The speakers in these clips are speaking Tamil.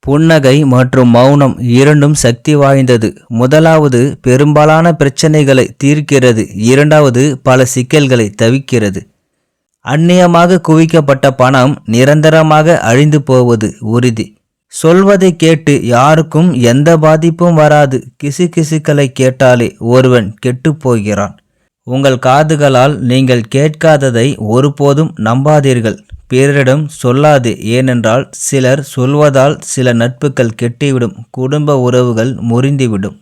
புன்னகை மற்றும் மௌனம் இரண்டும் சக்தி வாய்ந்தது. முதலாவது பெரும்பாலான பிரச்சனைகளை தீர்க்கிறது, இரண்டாவது பல சிக்கல்களை தவிர்க்கிறது. அந்நியமாக குவிக்கப்பட்ட பணம் நிரந்தரமாக அழிந்து போவது உறுதி. சொல்வதை கேட்டு யாருக்கும் எந்த பாதிப்பும் வராது. கிசுகிசுக்களை கேட்டாலே ஒருவன் கெட்டுப்போகிறான். உங்கள் காதுகளால் நீங்கள் கேட்காததை ஒருபோதும் நம்பாதீர்கள். பிறரிடம் சொல்லாதே, ஏனென்றால் சிலர் சொல்வதால் சில நட்புகள் கெட்டிவிடும், குடும்ப உறவுகள் முறிந்துவிடும்.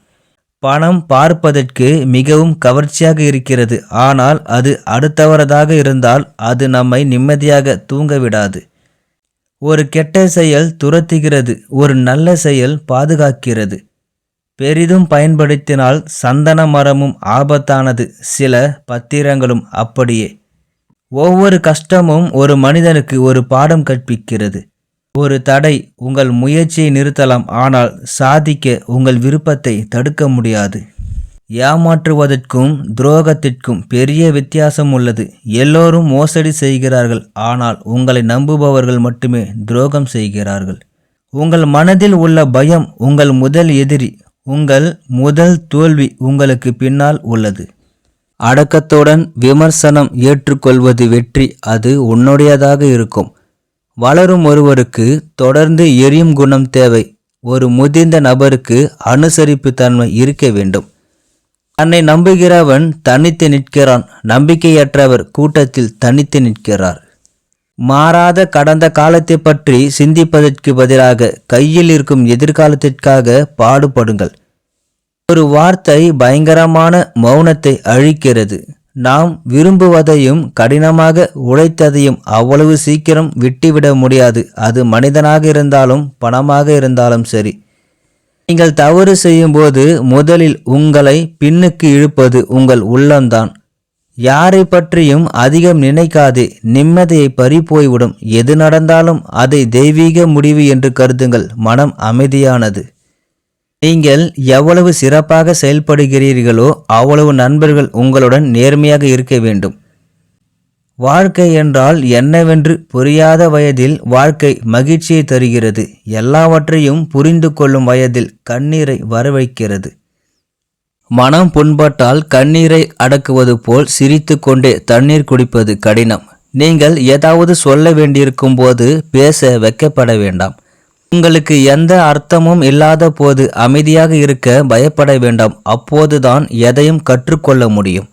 பணம் பார்ப்பதற்கு மிகவும் கவர்ச்சியாக இருக்கிறது, ஆனால் அது அடுத்தவரதாக இருந்தால் அது நம்மை நிம்மதியாக தூங்க விடாது. ஒரு கெட்ட செயல் துரத்துகிறது, ஒரு நல்ல செயல் பாதுகாக்கிறது. பெரிதும் பயன்படுத்தினால் சந்தன மரமும் ஆபத்தானது, சில பத்திரங்களும் அப்படியே. ஒவ்வொரு கஷ்டமும் ஒரு மனிதனுக்கு ஒரு பாடம் கற்பிக்கிறது. ஒரு தடை உங்கள் முயற்சியை நிறுத்தலாம், ஆனால் சாதிக்க உங்கள் விருப்பத்தை தடுக்க முடியாது. ஏமாற்றுவதற்கும் துரோகத்திற்கும் பெரிய வித்தியாசம் உள்ளது. எல்லோரும் மோசடி செய்கிறார்கள், ஆனால் உங்களை நம்புபவர்கள் மட்டுமே துரோகம் செய்கிறார்கள். உங்கள் மனதில் உள்ள பயம் உங்கள் முதல் எதிரி. உங்கள் முதல் தோல்வி உங்களுக்கு பின்னால் உள்ளது. அடக்கத்துடன் விமர்சனம் ஏற்றுக்கொள்வது வெற்றி. அது உன்னுடையதாக இருக்கும். வளரும் ஒருவருக்கு தொடர்ந்து எரியும் குணம் தேவை. ஒரு முதிர்ந்த நபருக்கு அனுசரிப்பு தன்மை இருக்க வேண்டும். தன்னை நம்புகிறவன் தனித்து நிற்கிறான், நம்பிக்கையற்றவர் கூட்டத்தில் தனித்து நிற்கிறார். மாறாத கடந்த காலத்தை பற்றி சிந்திப்பதற்கு பதிலாக கையில் இருக்கும் எதிர்காலத்திற்காக பாடுபடுங்கள். ஒரு வார்த்தை பயங்கரமான மௌனத்தை அழிக்கிறது. நாம் விரும்புவதையும் கடினமாக உழைத்ததையும் அவ்வளவு சீக்கிரம் விட்டுவிட முடியாது. அது மனிதனாக இருந்தாலும் பணமாக இருந்தாலும் சரி. நீங்கள் தவறு செய்யும்போது முதலில் உங்களை பின்னுக்கு இழுப்பது உங்கள் உள்ளம்தான். யாரை பற்றியும் அதிகம் நினைக்காதே, நிம்மதியை பறிபோய்விடும். எது நடந்தாலும் அதை தெய்வீக முடிவு என்று கருதுங்கள். மனம் அமைதியானது. நீங்கள் எவ்வளவு சிறப்பாக செயல்படுகிறீர்களோ அவ்வளவு நண்பர்கள் உங்களுடன் நேர்மையாக இருக்க வேண்டும். வாழ்க்கை என்றால் என்னவென்று புரியாத வயதில் வாழ்க்கை மகிழ்ச்சியை தருகிறது. எல்லாவற்றையும் புரிந்து கொள்ளும் வயதில் கண்ணீரை வரவைக்கிறது. மனம் புண்பட்டால் கண்ணீரை அடக்குவது போல் சிரித்து கொண்டே தண்ணீர் குடிப்பது கடினம். நீங்கள் ஏதாவது சொல்ல வேண்டியிருக்கும் போது பேச வெட்கப்பட வேண்டாம். உங்களுக்கு எந்த அர்த்தமும் இல்லாத போது அமைதியாக இருக்க பயப்பட வேண்டாம். அப்போதுதான் எதையும் கற்றுக்கொள்ள முடியும்.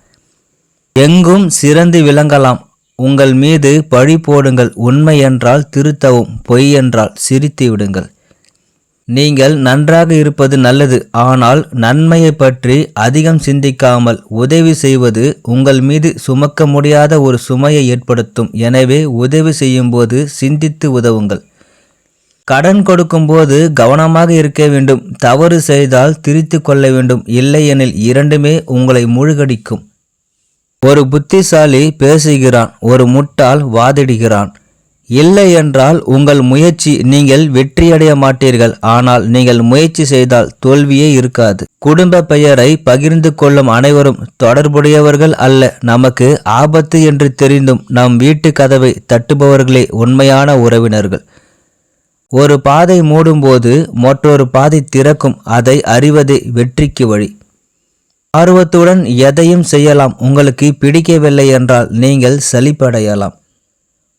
எங்கும் சிறந்து விளங்கலாம். உங்கள் மீது பழி போடுங்கள். உண்மை என்றால் திருத்தவும், பொய் என்றால் சிரித்து விடுங்கள். நீங்கள் நன்றாக இருப்பது நல்லது, ஆனால் நன்மையை பற்றி அதிகம் சிந்திக்காமல் உதவி செய்வது உங்கள் மீது சுமக்க முடியாத ஒரு சுமையை ஏற்படுத்தும். எனவே உதவி செய்யும்போது சிந்தித்து உதவுங்கள். கடன் கொடுக்கும்போது கவனமாக இருக்க வேண்டும். தவறு செய்தால் திரித்து கொள்ள வேண்டும், இல்லையெனில் இரண்டுமே உங்களை மூழ்கடிக்கும். ஒரு புத்திசாலி பேசுகிறான், ஒரு முட்டாள் வாதிடுகிறான். இல்லை என்றால் உங்கள் முயற்சி நீங்கள் வெற்றியடைய மாட்டீர்கள். ஆனால் நீங்கள் முயற்சி செய்தால் தோல்வியே இருக்காது. குடும்ப பெயரை பகிர்ந்து கொள்ளும் அனைவரும் தொடர்புடையவர்கள் அல்ல. நமக்கு ஆபத்து என்று தெரிந்தும் நம் வீட்டு கதவை தட்டுபவர்களே உண்மையான உறவினர்கள். ஒரு பாதை மூடும்போது மற்றொரு பாதை திறக்கும். அதை அறிவதே வெற்றிக்கு வழி. ஆர்வத்துடன் எதையும் செய்யலாம். உங்களுக்கு பிடிக்கவில்லை என்றால் நீங்கள் சலிப்படையலாம்.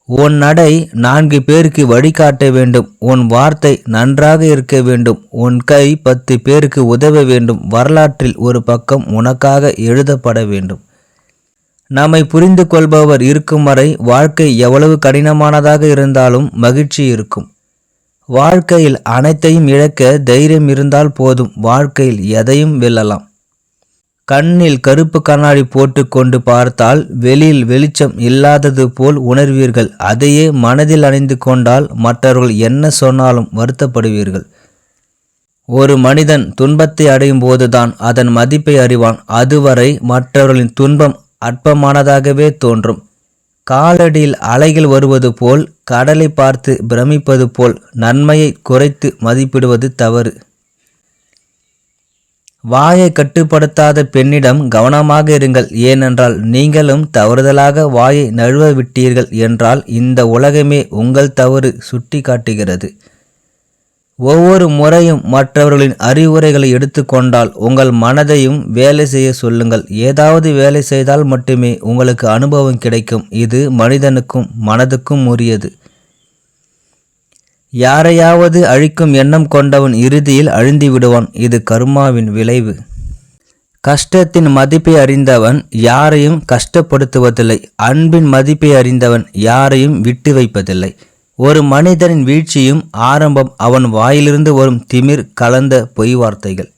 உன் நடை 4 பேருக்கு வழிகாட்ட வேண்டும். உன் வார்த்தை நன்றாக இருக்க வேண்டும். உன் கை 10 பேருக்கு உதவ வேண்டும். வரலாற்றில் ஒரு பக்கம் உனக்காக எழுதப்பட வேண்டும். நம்மை புரிந்து கொள்பவர் இருக்கும் வரை வாழ்க்கை எவ்வளவு கடினமானதாக இருந்தாலும் மகிழ்ச்சி இருக்கும். வாழ்க்கையில் அனைத்தையும் இழக்க தைரியம் இருந்தால் போதும். வாழ்க்கையில் எதையும் வெல்லலாம். கண்ணில் கருப்பு கண்ணாடி போட்டு கொண்டு பார்த்தால் வெளியில் வெளிச்சம் இல்லாதது போல் உணர்வீர்கள். அதையே மனதில் அணிந்து கொண்டால் மற்றவர்கள் என்ன சொன்னாலும் வருத்தப்படுவீர்கள். ஒரு மனிதன் துன்பத்தை அடையும் போதுதான் அதன் மதிப்பை அறிவான். அதுவரை மற்றவர்களின் துன்பம் அற்பமானதாகவே தோன்றும். காலடியில் அலைகள் வருவது போல், கடலை பார்த்து பிரமிப்பது போல் நன்மையை குறைத்து மதிப்பிடுவது தவறு. வாயை கட்டுப்படுத்தாத பெண்ணிடம் கவனமாக இருங்கள். ஏனென்றால் நீங்களும் தவறுதலாக வாயை நழுவ விட்டீர்கள் என்றால் இந்த உலகமே உங்கள் தவறு சுட்டி காட்டுகிறது. ஒவ்வொரு முறையும் மற்றவர்களின் அறிவுரைகளை எடுத்துக்கொண்டால் உங்கள் மனதையும் வேலை செய்ய சொல்லுங்கள். ஏதாவது வேலை செய்தால் மட்டுமே உங்களுக்கு அனுபவம் கிடைக்கும். இது மனிதனுக்கும் மனதுக்கும் உரியது. யாரையாவது அழிக்கும் எண்ணம் கொண்டவன் இறுதியில் அழிந்து விடுவான். இது கர்மாவின் விளைவு. கஷ்டத்தின் மதிப்பை அறிந்தவன் யாரையும் கஷ்டப்படுத்துவதில்லை. அன்பின் மதிப்பை அறிந்தவன் யாரையும் விட்டு வைப்பதில்லை. ஒரு மனிதனின் வீழ்ச்சியும் ஆரம்பம் அவன் வாயிலிருந்து வரும் திமிர் கலந்த பொய் வார்த்தைகள்.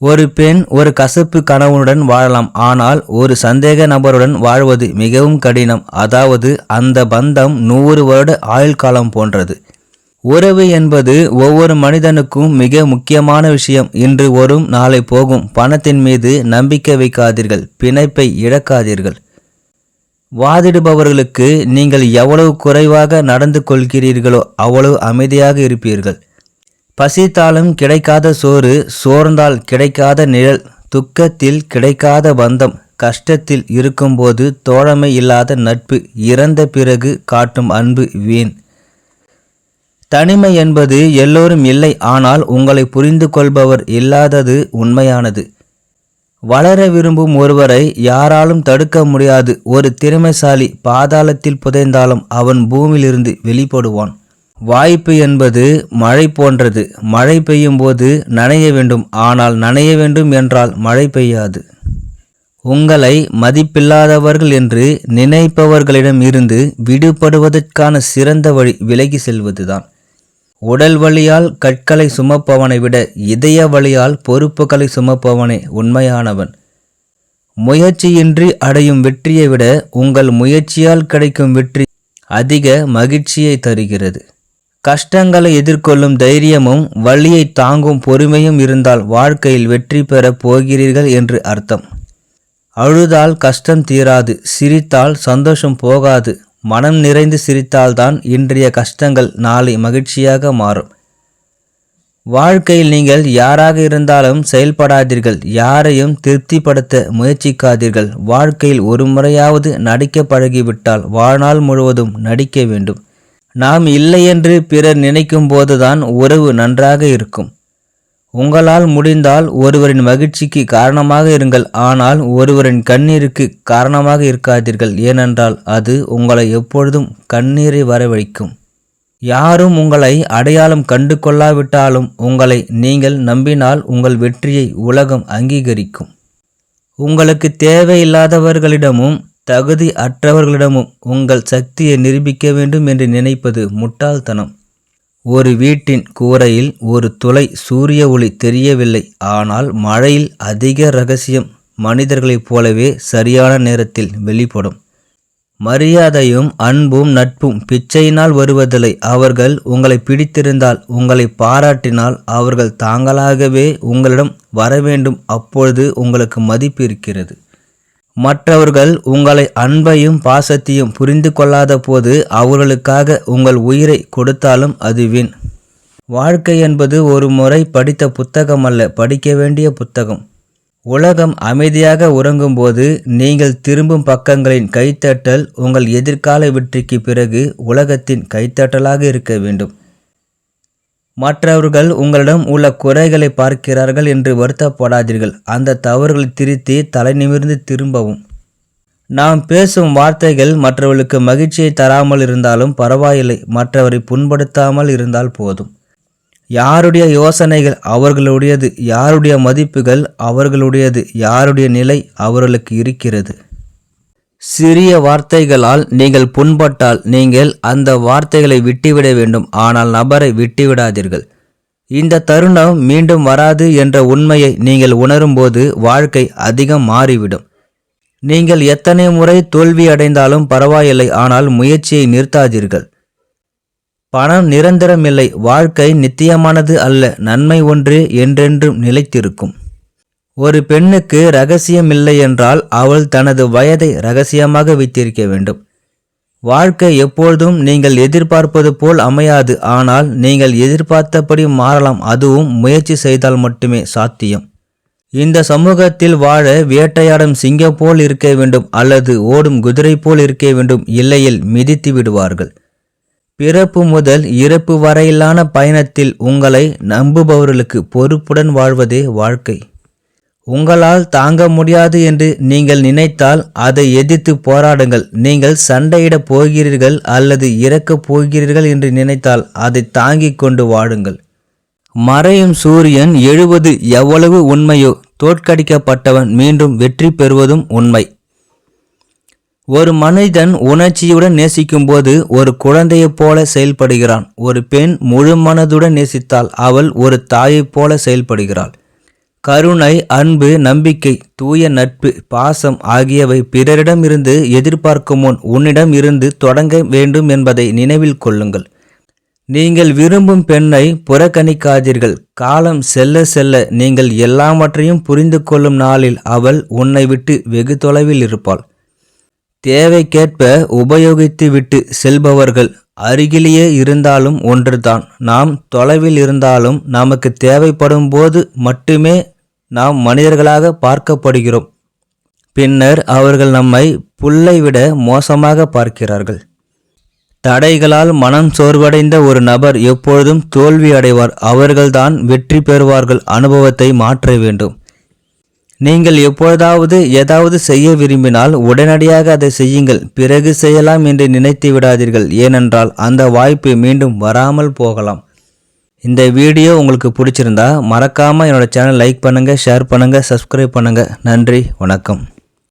ஒரு பெண் ஒரு கசப்பு கணவனுடன் வாழலாம், ஆனால் ஒரு சந்தேக நபருடன் வாழ்வது மிகவும் கடினம். அதாவது அந்த பந்தம் 100 வருட ஆயுள் காலம் போன்றது. உறவு என்பது ஒவ்வொரு மனிதனுக்கும் மிக முக்கியமான விஷயம். இன்று வரும் நாளை போகும். பணத்தின் மீது நம்பிக்கை வைக்காதீர்கள். பிணைப்பை இழக்காதீர்கள். வாதிடுபவர்களுக்கு நீங்கள் எவ்வளவு குறைவாக நடந்து கொள்கிறீர்களோ அவ்வளவு அமைதியாக இருப்பீர்கள். பசித்தாலும் கிடைக்காத சோறு, சோர்ந்தால் கிடைக்காத நிழல், துக்கத்தில் கிடைக்காத பந்தம், கஷ்டத்தில் இருக்கும்போது தோழமை இல்லாத நட்பு, இறந்த பிறகு காட்டும் அன்பு வீண். தனிமை என்பது எல்லோரும் இல்லை, ஆனால் உங்களை புரிந்து கொள்பவர் இல்லாதது உண்மையானது. வளர விரும்பும் ஒருவரை யாராலும் தடுக்க முடியாது. ஒரு திறமைசாலி பாதாளத்தில் புதைந்தாலும் அவன் பூமியிலிருந்து வெளிப்படுவான். வாய்ப்பு என்பது மழை போன்றது. மழை பெய்யும் போது நனைய வேண்டும், ஆனால் நனைய வேண்டும் என்றால் மழை பெய்யாது. உங்களை மதிப்பில்லாதவர்கள் என்று நினைப்பவர்களிடம் இருந்து விடுபடுவதற்கான சிறந்த வழி விலகி செல்வதுதான். உடல் வலியால் கற்களை சுமப்பவனை விட இதய வலியால் பொறுப்புகளை சுமப்பவனே உண்மையானவன். முயற்சியின்றி அடையும் வெற்றியை விட உங்கள் முயற்சியால் கிடைக்கும் வெற்றி அதிக மகிழ்ச்சியை தருகிறது. கஷ்டங்களை எதிர்கொள்ளும் தைரியமும் வலியை தாங்கும் பொறுமையும் இருந்தால் வாழ்க்கையில் வெற்றி பெறப் போகிறீர்கள் என்று அர்த்தம். அழுதால் கஷ்டம் தீராது, சிரித்தால் சந்தோஷம் போகாது. மனம் நிறைந்து சிரித்தால்தான் இன்றைய கஷ்டங்கள் நாளை மகிழ்ச்சியாக மாறும். வாழ்க்கையில் நீங்கள் யாராக இருந்தாலும் செயல்படாதீர்கள். யாரையும் திருப்திப்படுத்த முயற்சிக்காதீர்கள். வாழ்க்கையில் ஒரு முறையாவது நடிக்க பழகிவிட்டால் வாழ்நாள் முழுவதும் நடிக்க வேண்டும். நாம் இல்லை என்று பிறர் நினைக்கும் போதுதான் உறவு நன்றாக இருக்கும். உங்களால் முடிந்தால் ஒருவரின் மகிழ்ச்சிக்கு காரணமாக இருங்கள், ஆனால் ஒருவரின் கண்ணீருக்கு காரணமாக இருக்காதீர்கள். ஏனென்றால் அது உங்களை எப்பொழுதும் கண்ணீரை வரவழைக்கும். யாரும் உங்களை அடையாளம் கண்டு கொள்ளாவிட்டாலும் உங்களை நீங்கள் நம்பினால் உங்கள் வெற்றியை உலகம் அங்கீகரிக்கும். உங்களுக்கு தேவையில்லாதவர்களிடமும் தகுதி அற்றவர்களிடமும் உங்கள் சக்தியை நிரூபிக்க வேண்டும் என்று நினைப்பது முட்டாள்தனம். ஒரு வீட்டின் கூரையில் ஒரு துளை சூரிய ஒளி தெரியவில்லை, ஆனால் மழையில் அதிக ரகசியம் மனிதர்களைப் போலவே சரியான நேரத்தில் வெளிப்படும். மரியாதையும் அன்பும் நட்பும் பிச்சையினால் வருவதில்லை. அவர்கள் உங்களை பிடித்திருந்தால், உங்களை பாராட்டினால் அவர்கள் தாங்களாகவே உங்களிடம் வரவேண்டும். அப்பொழுது உங்களுக்கு மதிப்பு இருக்கிறது. மற்றவர்கள் உங்களை அன்பையும் பாசத்தையும் புரிந்து கொள்ளாத போது அவர்களுக்காக உங்கள் உயிரை கொடுத்தாலும் அது வீண். வாழ்க்கை என்பது ஒரு முறை படித்த புத்தகம் அல்ல, படிக்க வேண்டிய புத்தகம். உலகம் அமைதியாக உறங்கும்போது நீங்கள் திரும்பும் பக்கங்களின் கைத்தட்டல் உங்கள் எதிர்கால வெற்றிக்கு பிறகு உலகத்தின் கைத்தட்டலாக இருக்க வேண்டும். மற்றவர்கள் உங்களிடம் உள்ள குறைகளை பார்க்கிறார்கள் என்று வருத்தப்படாதீர்கள். அந்த தவறுகளை திருத்தி தலை நிமிர்ந்து திரும்பவும். நாம் பேசும் வார்த்தைகள் மற்றவர்களுக்கு மகிழ்ச்சியை தராமல் இருந்தாலும் பரவாயில்லை, மற்றவரை புண்படுத்தாமல் இருந்தால் போதும். யாருடைய யோசனைகள் அவர்களுடையது, யாருடைய மதிப்புகள் அவர்களுடையது, யாருடைய நிலை அவர்களுக்கு இருக்கிறது. சிறிய வார்த்தைகளால் நீங்கள் புண்பட்டால் நீங்கள் அந்த வார்த்தைகளை விட்டுவிட வேண்டும், ஆனால் நபரை விட்டுவிடாதீர்கள். இந்த தருணம் மீண்டும் வராது என்ற உண்மையை நீங்கள் உணரும்போது வாழ்க்கை அதிகம் மாறிவிடும். நீங்கள் எத்தனை முறை தோல்வி அடைந்தாலும் பரவாயில்லை, ஆனால் முயற்சியை நிறுத்தாதீர்கள். பணம் நிரந்தரமில்லை, வாழ்க்கை நித்தியமானது அல்ல. நன்மை ஒன்றே என்றென்றும் நிலைத்திருக்கும். ஒரு பெண்ணுக்கு ரகசியம் இல்லை என்றால் அவள் தனது வயதை ரகசியமாக வைத்திருக்க வேண்டும். வாழ்க்கை எப்பொழுதும் நீங்கள் எதிர்பார்ப்பது போல் அமையாது, ஆனால் நீங்கள் எதிர்பார்த்தபடி மாறலாம். அதுவும் முயற்சி செய்தால் மட்டுமே சாத்தியம். இந்த சமூகத்தில் வாழ வேட்டையாடும் சிங்கம் போல் இருக்க வேண்டும் அல்லது ஓடும் குதிரை போல் இருக்க வேண்டும், இல்லையில் மிதித்து விடுவார்கள். பிறப்பு முதல் இறப்பு வரையிலான பயணத்தில் உங்களை நம்புபவர்களுக்கு பொறுப்புடன் வாழ்வதே வாழ்க்கை. உங்களால் தாங்க முடியாது என்று நீங்கள் நினைத்தால் அதை எதிர்த்து போராடுங்கள். நீங்கள் சண்டையிடப் போகிறீர்கள் அல்லது இறக்கப் போகிறீர்கள் என்று நினைத்தால் அதை தாங்கிக் கொண்டு வாழுங்கள். மறையும் சூரியன் எழுவது எவ்வளவு உண்மையோ, தோற்கடிக்கப்பட்டவன் மீண்டும் வெற்றி பெறுவதும் உண்மை. ஒரு மனிதன் உணர்ச்சியுடன் நேசிக்கும்போது ஒரு குழந்தையைப் போல செயல்படுகிறான். ஒரு பெண் முழு மனதுடன் நேசித்தால் அவள் ஒரு தாயைப் போல செயல்படுகிறாள். கருணை, அன்பு, நம்பிக்கை, தூய நட்பு, பாசம் ஆகியவை பிறரிடமிருந்து எதிர்பார்க்கும் முன் உன்னிடம் இருந்து தொடங்க வேண்டும் என்பதை நினைவில் கொள்ளுங்கள். நீங்கள் விரும்பும் பெண்ணை புறக்கணிக்காதீர்கள். காலம் செல்ல செல்ல நீங்கள் எல்லாவற்றையும் புரிந்து கொள்ளும் நாளில் அவள் உன்னை விட்டு வெகு தொலைவில் இருப்பாள். தேவைக்கேற்ப உபயோகித்து விட்டு செல்பவர்கள் அருகிலேயே இருந்தாலும் ஒன்றுதான். நாம் தொலைவில் இருந்தாலும் நமக்கு தேவைப்படும் போது மட்டுமே நாம் மனிதர்களாக பார்க்கப்படுகிறோம். பின்னர் அவர்கள் நம்மை புல்லை விட மோசமாக பார்க்கிறார்கள். தடைகளால் மனம் சோர்வடைந்த ஒரு நபர் எப்பொழுதும் தோல்வி அடைவார். அவர்கள்தான் வெற்றி பெறுவார்கள். அனுபவத்தை மாற்ற வேண்டும். நீங்கள் எப்பொழுதாவது ஏதாவது செய்ய விரும்பினால் உடனடியாக அதை செய்யுங்கள். பிறகு செய்யலாம் என்று நினைத்து விடாதீர்கள். ஏனென்றால் அந்த வாய்ப்பு மீண்டும் வராமல் போகலாம். இந்த வீடியோ உங்களுக்கு பிடிச்சிருந்தா மறக்காமல் என்னோட சேனல் லைக் பண்ணுங்கள், ஷேர் பண்ணுங்கள், சப்ஸ்கிரைப் பண்ணுங்கள். நன்றி, வணக்கம்.